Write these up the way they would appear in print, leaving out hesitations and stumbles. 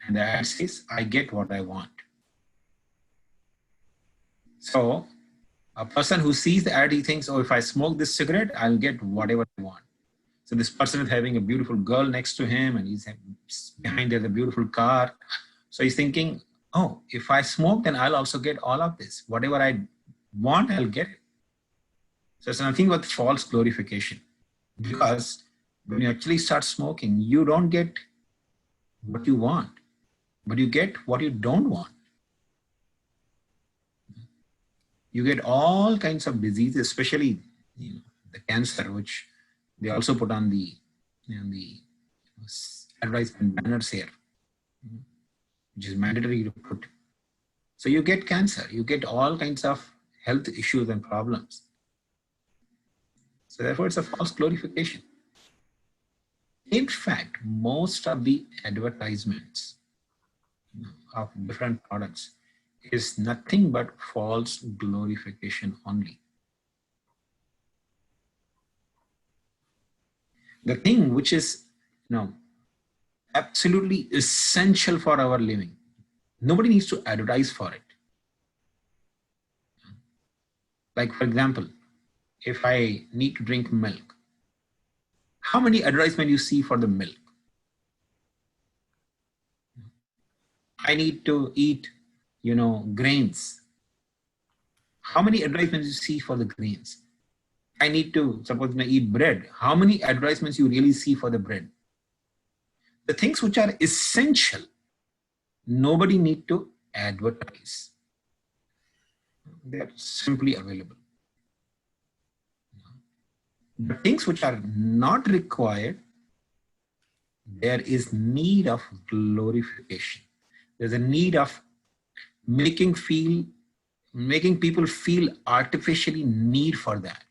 And the ad says, I get what I want. So a person who sees the ad, he thinks, oh, if I smoke this cigarette, I'll get whatever I want. So this person is having a beautiful girl next to him, and he's behind there's a beautiful car. So he's thinking, oh, if I smoke, then I'll also get all of this. Whatever I want, I'll get it. So it's nothing but false glorification. Because when you actually start smoking, you don't get what you want, but you get what you don't want. You get all kinds of diseases, especially the cancer, which they also put on the advertisement banners here, which is mandatory to put. So you get cancer, you get all kinds of health issues and problems. So therefore, it's a false glorification. In fact, most of the advertisements of different products is nothing but false glorification only. The thing which is absolutely essential for our living, nobody needs to advertise for it. Like, for example, if I need to drink milk, how many advertisements you see for the milk? I need to eat, grains. How many advertisements you see for the grains? I need to, suppose, eat bread. How many advertisements you really see for the bread? The things which are essential, nobody need to advertise. They're simply available. The things which are not required, there is need of glorification. There's a need of making people feel artificially need for that.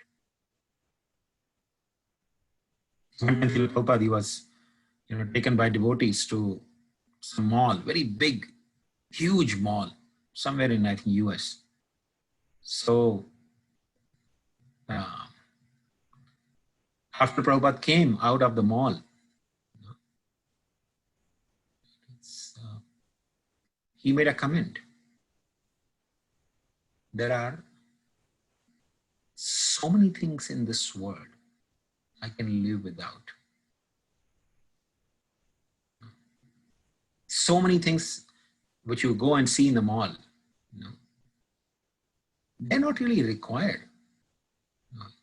Sometimes Prabhupada was taken by devotees to some mall, very big, huge mall, somewhere in, I think, US. So after Prabhupada came out of the mall, he made a comment. There are so many things in this world I can live without. So many things which you go and see in the mall, they're not really required.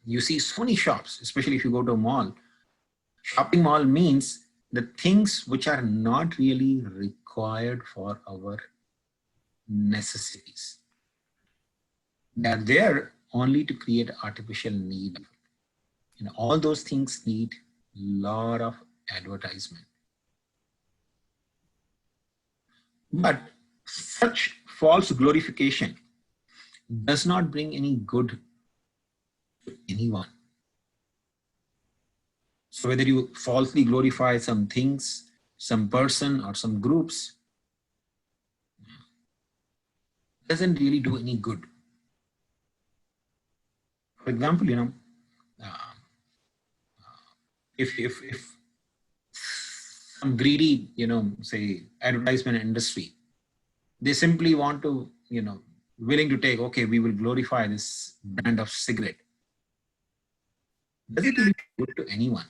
You see so many shops, especially if you go to a mall. Shopping mall means the things which are not really required for our necessities. They are there only to create artificial need. All those things need a lot of advertisement. But such false glorification does not bring any good to anyone. So whether you falsely glorify some things, some person, or some groups, doesn't really do any good. For example, if some greedy, say advertisement industry, they simply want to, willing to take, okay, we will glorify this brand of cigarette. Does it really do good to anyone?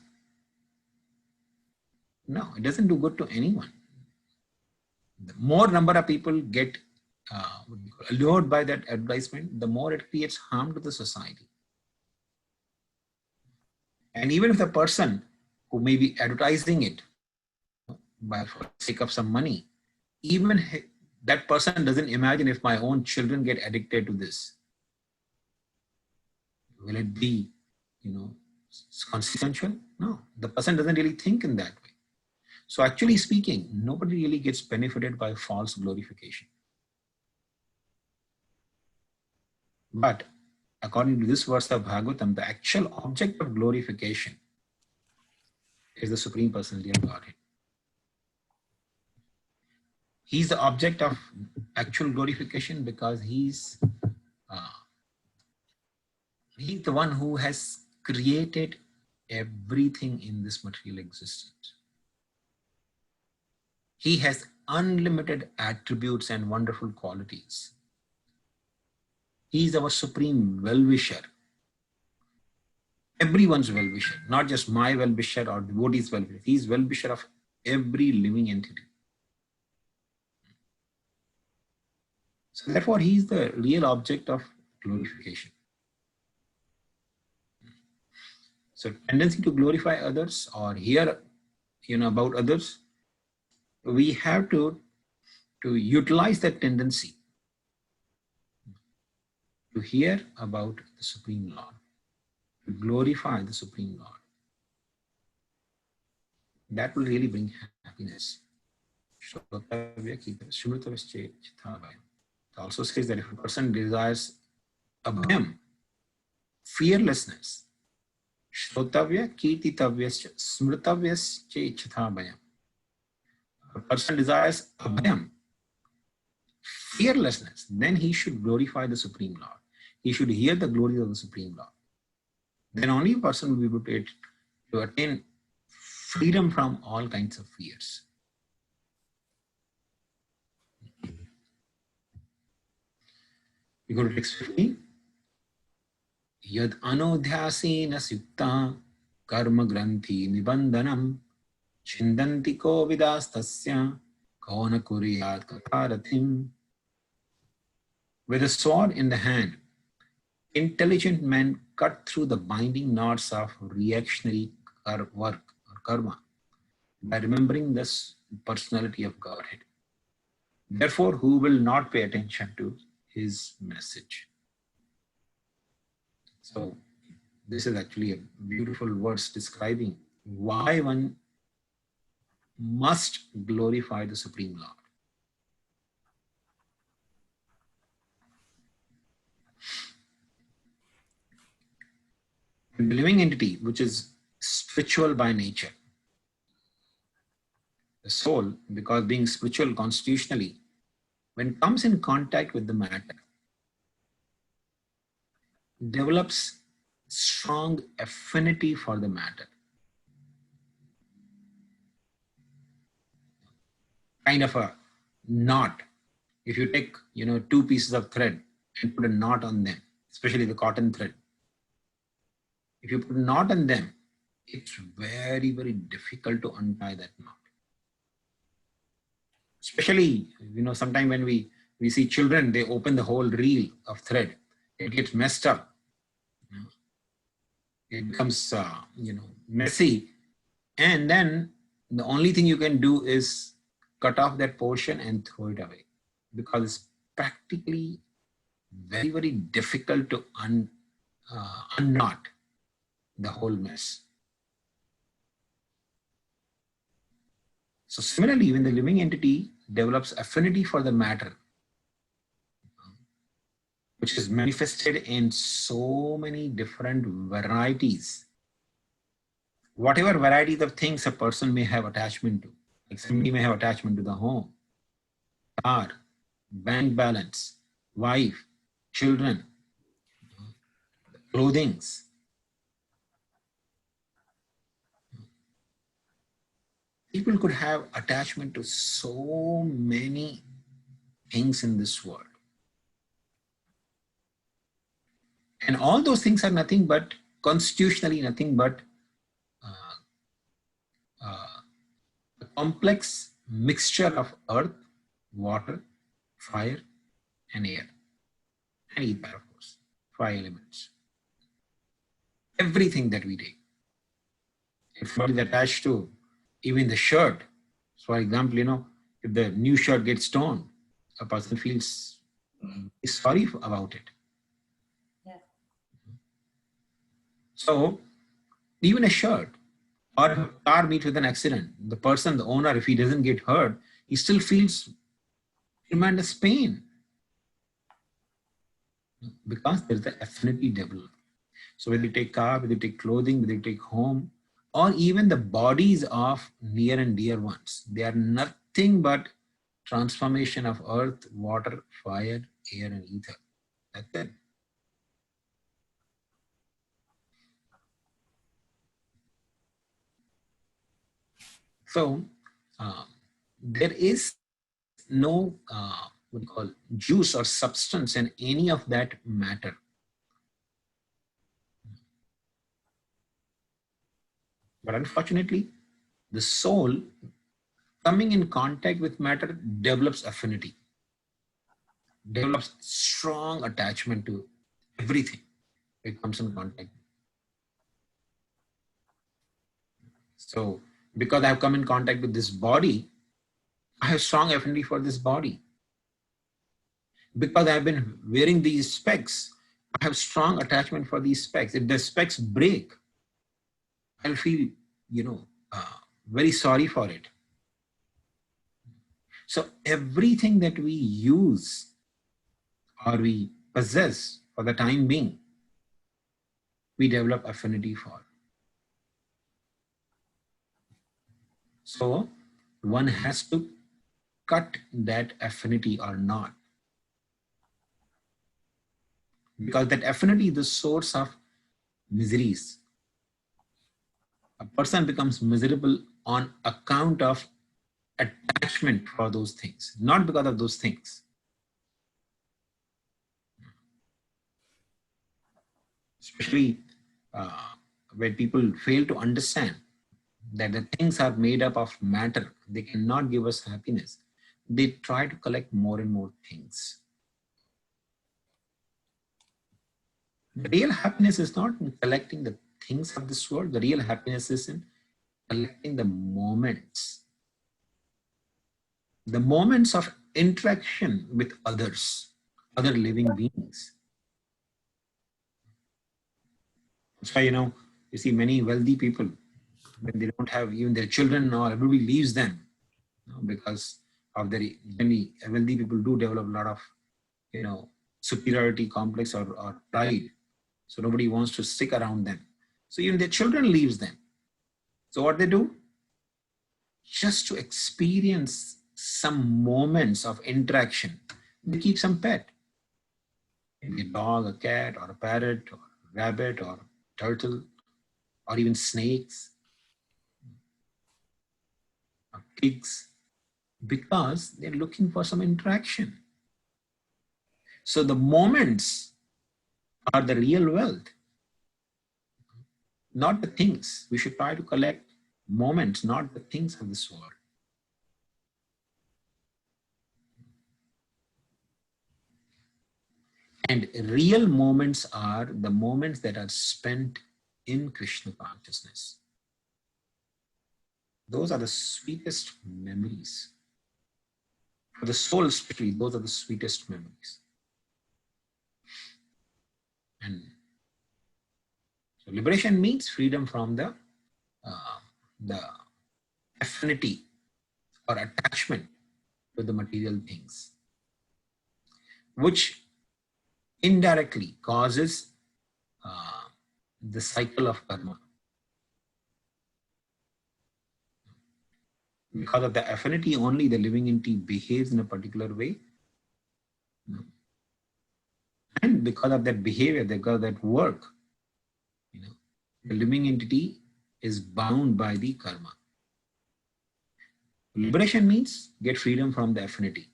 No, it doesn't do good to anyone. The more number of people get allured by that advertisement, the more it creates harm to the society. And even if the person who may be advertising it for the sake of some money, even that person doesn't imagine if my own children get addicted to this. Will it be, consequential? No, the person doesn't really think in that way. So actually speaking, nobody really gets benefited by false glorification. But according to this verse of Bhagavatam, the actual object of glorification is the Supreme Personality of Godhead. He's the object of actual glorification because he's the one who has created everything in this material existence. He has unlimited attributes and wonderful qualities. He is our supreme well-wisher. Everyone's well-wisher, not just my well-wisher or devotee's well-wisher. He is well-wisher of every living entity. So therefore, he is the real object of glorification. So tendency to glorify others or hear about others, we have to utilize that tendency to hear about the Supreme Lord, to glorify the Supreme Lord. That will really bring happiness. It also says that if a person desires abhyam, fearlessness, shrotavya kirtitavyascha smritavyascha ichhatha bhayam. A person desires abhyam, fearlessness, then he should glorify the Supreme Lord. He should hear the glory of the Supreme Lord. Then only a person will be able to attain freedom from all kinds of fears. We go to text 15. Yad anodhyasena sukta karma granthi nibandanam chindanti ko vidastasya kauna kuriyat katarathim. With a sword in the hand, intelligent men cut through the binding knots of reactionary work or karma by remembering this personality of Godhead. Therefore, who will not pay attention to his message? So, this is actually a beautiful verse describing why one must glorify the Supreme Lord. The living entity, which is spiritual by nature, the soul, because being spiritual constitutionally, when it comes in contact with the matter, develops strong affinity for the matter. Kind of a knot. If you take, two pieces of thread and put a knot on them, especially the cotton thread, if you put a knot on them, it's very, very difficult to untie that knot. Especially, sometimes when we see children, they open the whole reel of thread. It gets messed up. It becomes, messy. And then the only thing you can do is cut off that portion and throw it away, because it's practically very, very difficult to unknot the whole mess. So similarly, when the living entity develops affinity for the matter, which is manifested in so many different varieties, whatever varieties of things a person may have attachment to, like somebody may have attachment to the home, car, bank balance, wife, children, clothings. People could have attachment to so many things in this world. And all those things are nothing but, constitutionally nothing but a complex mixture of earth, water, fire, and air. And ether, of course, 5 elements. Everything that we take. If somebody is attached to even the shirt, so for example, if the new shirt gets torn, a person feels sorry about it. Yeah. So even a shirt, or a car meets with an accident, the person, the owner, if he doesn't get hurt, he still feels tremendous pain, because there's the affinity developed. So whether you take car, whether you take clothing, whether you take home, or even the bodies of near and dear ones, they are nothing but transformation of earth, water, fire, air, and ether. That's it. So there is no what you call juice or substance in any of that matter. But unfortunately, the soul coming in contact with matter develops affinity, develops strong attachment to everything it comes in contact. So because I have come in contact with this body, I have strong affinity for this body. Because I have been wearing these specs, I have strong attachment for these specs. If the specs break, I'll feel, very sorry for it. So everything that we use or we possess for the time being, we develop affinity for. So one has to cut that affinity or not. Because that affinity is the source of miseries. A person becomes miserable on account of attachment for those things, not because of those things. Especially when people fail to understand that the things are made up of matter, they cannot give us happiness. They try to collect more and more things. The real happiness is not in collecting the things of this world. The real happiness is in collecting the moments of interaction with others, other living beings. That's why, you see many wealthy people, when they don't have even their children or everybody leaves them, because of their, many wealthy people do develop a lot of, superiority complex or pride. So nobody wants to stick around them. So even their children leaves them. So what they do? Just to experience some moments of interaction, they keep some pet. Maybe a dog, a cat, or a parrot, or a rabbit, or turtle, or even snakes, or pigs, because they're looking for some interaction. So the moments are the real wealth, not the things. We should try to collect moments, not the things of this world. And real moments are the moments that are spent in Krishna consciousness. Those are the sweetest memories. For the soul, especially, those are the sweetest memories. And so liberation means freedom from the affinity or attachment to the material things, which indirectly causes the cycle of karma. Because of the affinity only, the living entity behaves in a particular way. And because of that behavior, because of that work, the living entity is bound by the karma. Liberation means get freedom from the affinity.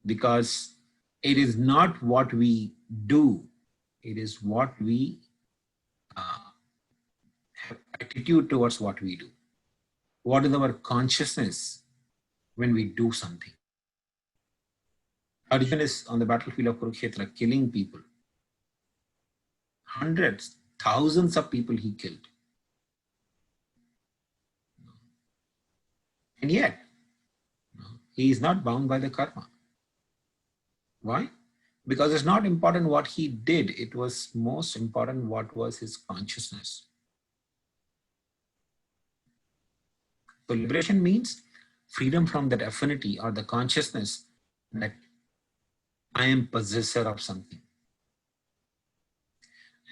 Because it is not what we do, it is what we have attitude towards what we do. What is our consciousness when we do something? Arjuna is on the battlefield of Kurukshetra killing people. Hundreds, thousands of people he killed. And yet, he is not bound by the karma. Why? Because it's not important what he did, it was most important what was his consciousness. So liberation means freedom from that affinity or the consciousness that I am possessor of something.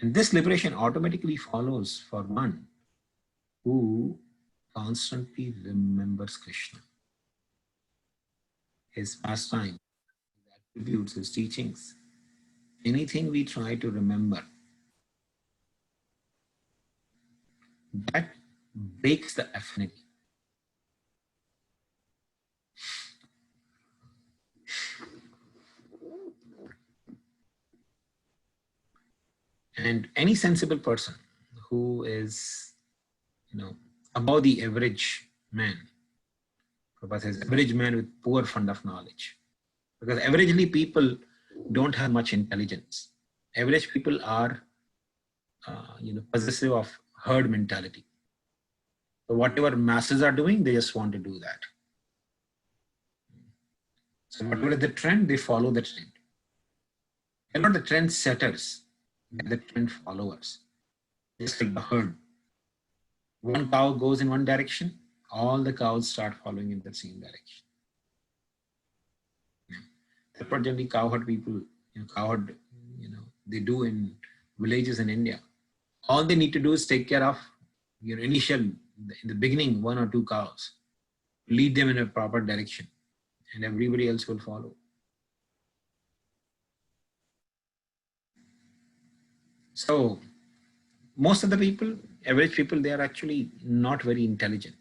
And this liberation automatically follows for one who constantly remembers Krishna, his pastime, his attributes, his teachings. Anything we try to remember, that breaks the affinity. And any sensible person who is, above the average man, Prabhupada says average man with poor fund of knowledge. Because averagely people don't have much intelligence. Average people are, possessive of herd mentality. So whatever masses are doing, they just want to do that. So whatever is the trend, they follow the trend. They're not the trend setters, they're the trend followers. Just like the herd. One cow goes in one direction, all the cows start following in the same direction. That's what generally cowherd people, cowherd, they do in villages in India. All they need to do is take care of your initial, in the beginning, 1 or 2 cows, lead them in a proper direction, and everybody else will follow. So most of the people, average people, they are actually not very intelligent.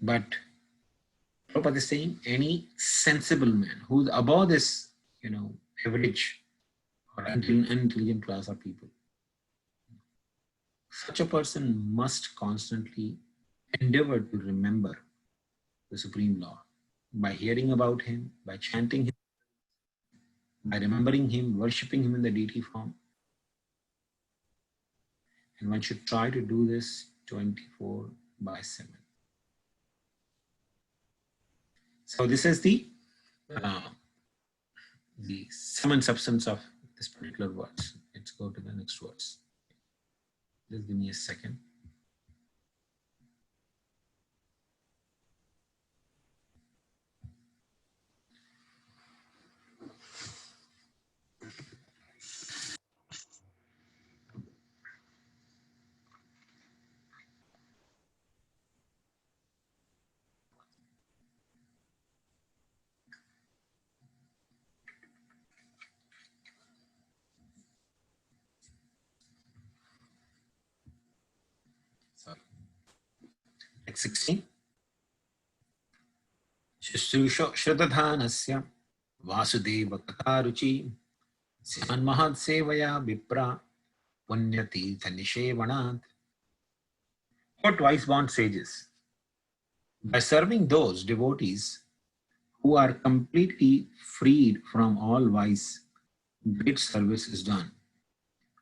But Prabhupada is saying any sensible man who's above this, average or unintelligent class of people, such a person must constantly endeavor to remember the Supreme Lord by hearing about him, by chanting him, by remembering him, worshipping him in the deity form. And one should try to do this 24/7. So this is the sum and substance of this particular verse. Let's go to the next verse. Just give me a second. Sorry. Next 16. Shushrusho Shradadhanasya Vasudeva Kataruchi Syan Mahat Sevaya Vipra Punyati Tanishevanat. What wise-born sages, by serving those devotees who are completely freed from all vice, great service is done.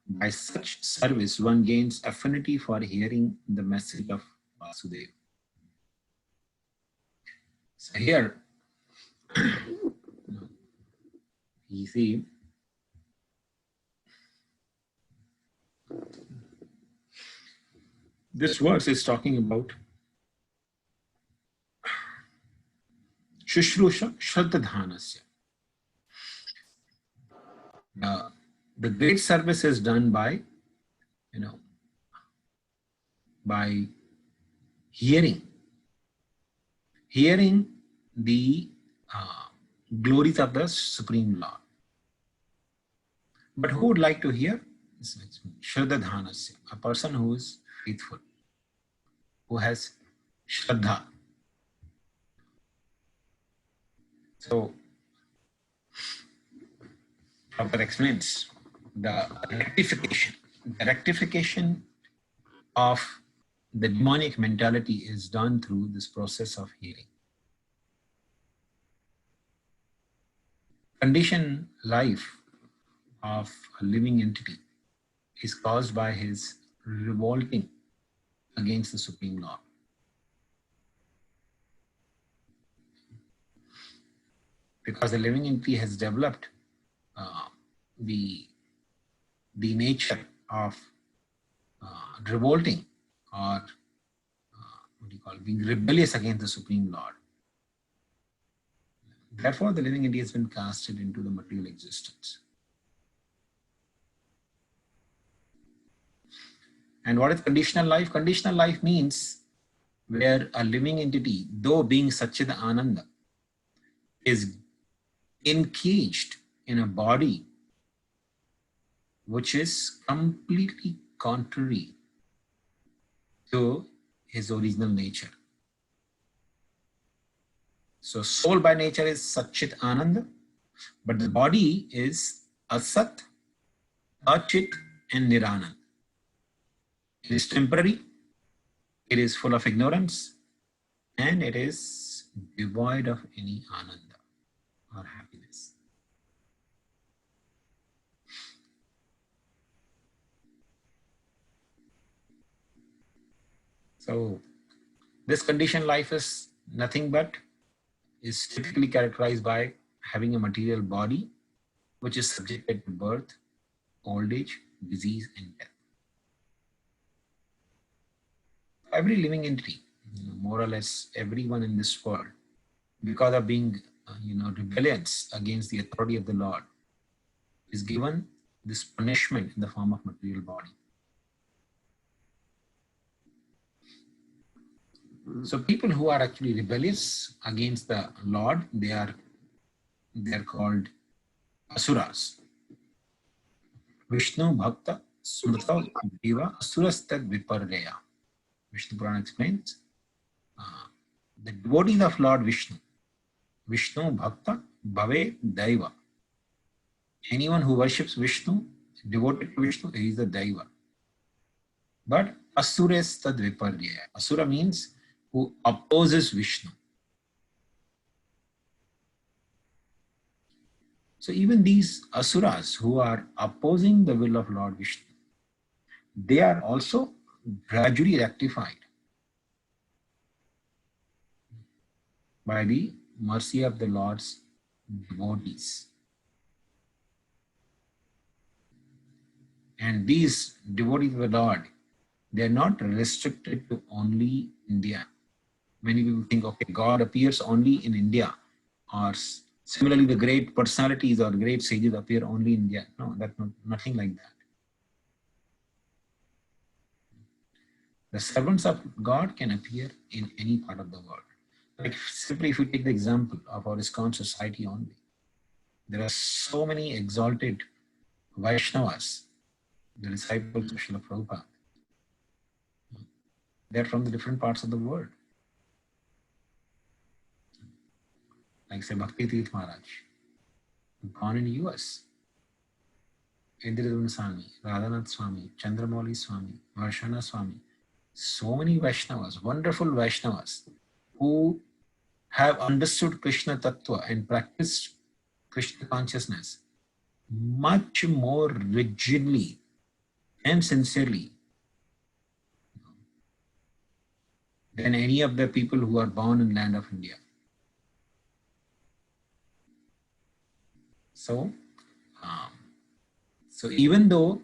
By such service, one gains affinity for hearing the message of Vasudeva. So here, you see, this verse is talking about Shushrusha Shraddhadhanasya. The great service is done by, by hearing the glories of the Supreme Lord. But who would like to hear? Shraddhadhanasya, a person who is faithful, who has Shraddha. So, Prabhupada explains the rectification of the demonic mentality is done through this process of hearing. Conditioned life of a living entity is caused by his revolting against the Supreme Lord. Because the living entity has developed the nature of revolting or being rebellious against the Supreme Lord. Therefore, the living entity has been casted into the material existence. And what is conditional life? Conditional life means where a living entity, though being Satchid Ananda, is encaged in a body which is completely contrary to his original nature. So soul by nature is Satchit Ananda, but the body is Asat, Achit, and Niranand. It is temporary, it is full of ignorance, and it is devoid of any Ananda or happiness. So this conditioned life is nothing but is typically characterized by having a material body which is subjected to birth, old age, disease, and death. Every living entity, more or less everyone in this world, because of being rebellious against the authority of the Lord, is given this punishment in the form of material body. So people who are actually rebellious against the Lord, they are called asuras. Vishnu Bhakta Smrta Deva Asurastad Viparreya. Vishnu Purana explains the devotees of Lord Vishnu, Vishnu Bhakta Bhave Daiva. Anyone who worships Vishnu, devoted to Vishnu, he is a Daiva. But Asures Tad Viparreya. Asura means who opposes Vishnu. So even these asuras who are opposing the will of Lord Vishnu, they are also gradually rectified by the mercy of the Lord's devotees. And these devotees of the Lord, they are not restricted to only India. Many people think, okay, God appears only in India, or similarly, the great personalities or great sages appear only in India. No, that's nothing like that. The servants of God can appear in any part of the world. Like simply if we take the example of our ISKCON society only, there are so many exalted Vaishnavas, the disciples of Srila Prabhupada. They're from the different parts of the world. Like say Bhakti Tirth Maharaj, born in US. Indridhan Swami, Radhanath Swami, Chandramauli Swami, Varshana Swami. So many Vaishnavas, wonderful Vaishnavas, who have understood Krishna Tattva and practiced Krishna consciousness much more rigidly and sincerely than any of the people who are born in land of India. So even though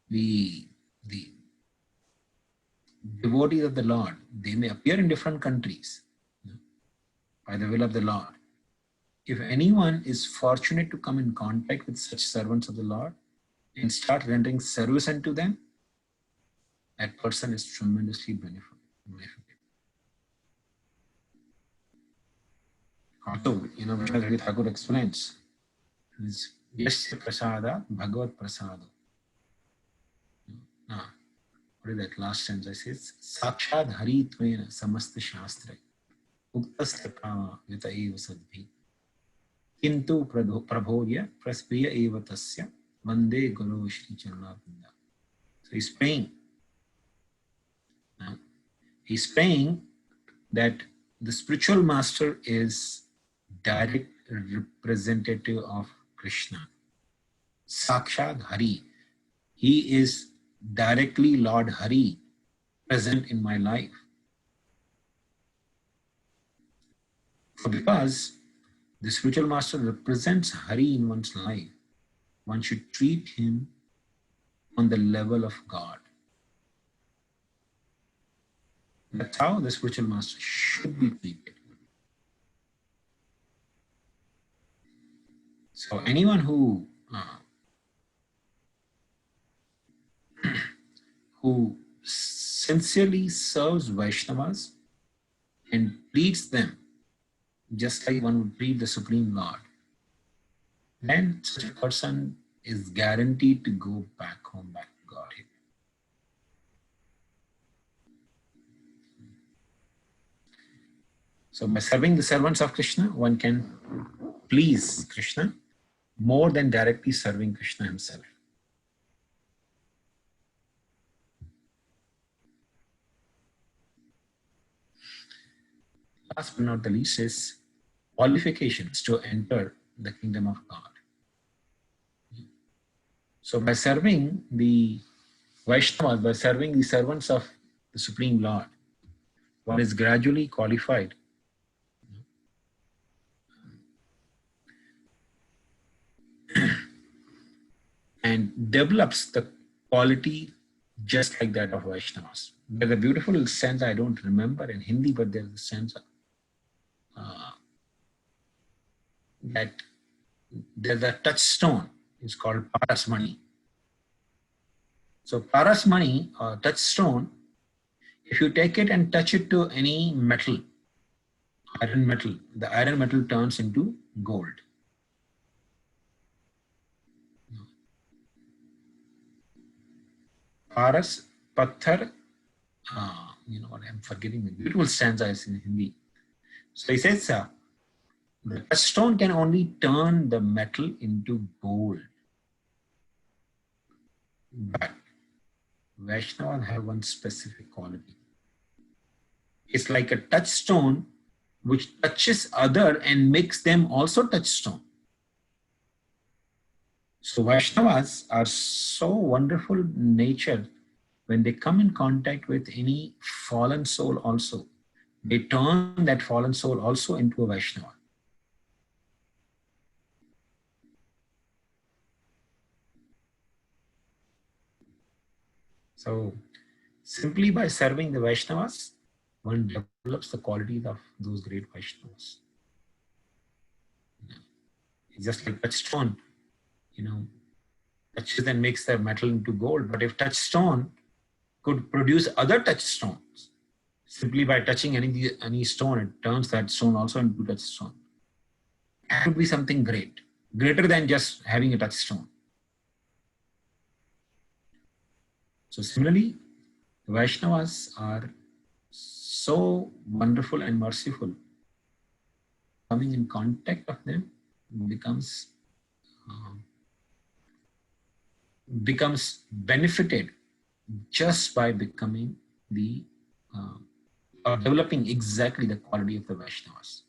the devotees of the Lord, they may appear in different countries by the will of the Lord. If anyone is fortunate to come in contact with such servants of the Lord and start rendering service unto them, that person is tremendously benefited. Also, Vishnu Thakur explains, Yasya prasada bhagavat prasada. What is that last sentence? I says, Sakshad hari tvena samasta shastra uktasya kama vita eva sadbhi kintu prabhodya praspriya eva tasya vande guru shri charanavinda. So he's praying that the spiritual master is direct representative of Krishna. Sakshad Hari. He is directly Lord Hari present in my life. So because the spiritual master represents Hari in one's life, one should treat him on the level of God. That's how the spiritual master should be treated. So anyone who sincerely serves Vaishnavas and treats them just like one would treat the Supreme Lord, then such a person is guaranteed to go back home, back to Godhead. So by serving the servants of Krishna, one can please Krishna more than directly serving Krishna himself. Last but not the least is qualifications to enter the kingdom of God. So by serving the Vaishnavas, by serving the servants of the Supreme Lord, one is gradually qualified and develops the quality just like that of Vaishnavas. There's a beautiful sense, I don't remember in Hindi, but there's a sense that there's a touchstone, it's called Parasmani. So Parasmani or touchstone, if you take it and touch it to any metal, iron metal, the iron metal turns into gold. Paras, Patthar, you know what, I'm forgetting the beautiful stanza is in Hindi. So he says, the touchstone can only turn the metal into gold. But Vaishnavas have one specific quality. It's like a touchstone which touches other and makes them also touchstone. So Vaishnavas are so wonderful in nature. When they come in contact with any fallen soul also, they turn that fallen soul also into a Vaishnava. So simply by serving the Vaishnavas, one develops the qualities of those great Vaishnavas. It's just like touchstone, you know, touches and makes the metal into gold. But if touchstone could produce other touchstones, simply by touching any stone, it turns that stone also into touchstone. That would be something great, greater than just having a touchstone. So similarly, the Vaishnavas are so wonderful and merciful. Coming in contact of them becomes benefited just by becoming the or developing exactly the quality of the Vaishnavas.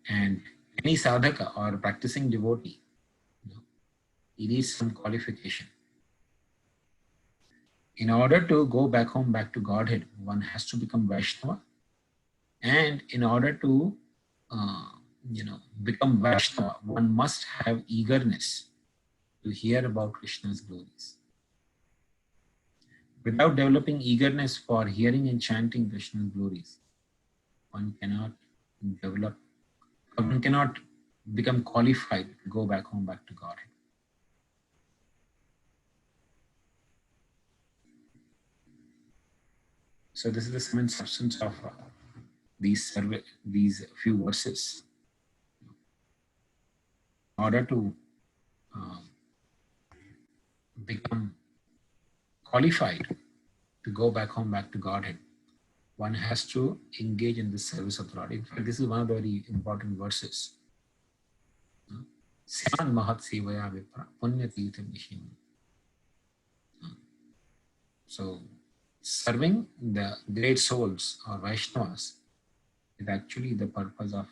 And any sadhaka or practicing devotee, it is some qualification. In order to go back home, back to Godhead, one has to become Vaishnava. And in order to become Vaishnava, one must have eagerness to hear about Krishna's glories. Without developing eagerness for hearing and chanting Krishna's glories, one cannot become qualified to go back home, back to Godhead. So this is the sum and substance of these few verses. In order to become qualified to go back home, back to Godhead, one has to engage in the service of the Lord. In fact, this is one of the very important verses. Syan mahat sevaya vipra punya tirtham nishim. So serving the great souls or Vaishnavas is actually the purpose of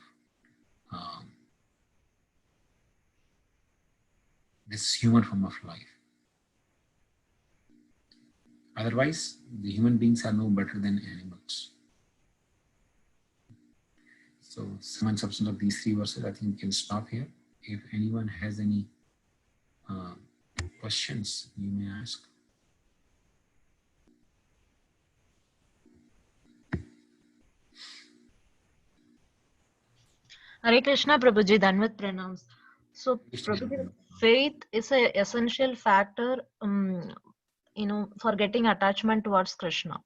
this human form of life. Otherwise, the human beings are no better than animals. So, sum and substance of these three verses, I think we can stop here. If anyone has any questions, you may ask. Hare Krishna, Prabhuji, Dhanvat pranams. So, Prabhuji, faith is an essential factor, for getting attachment towards Krishna.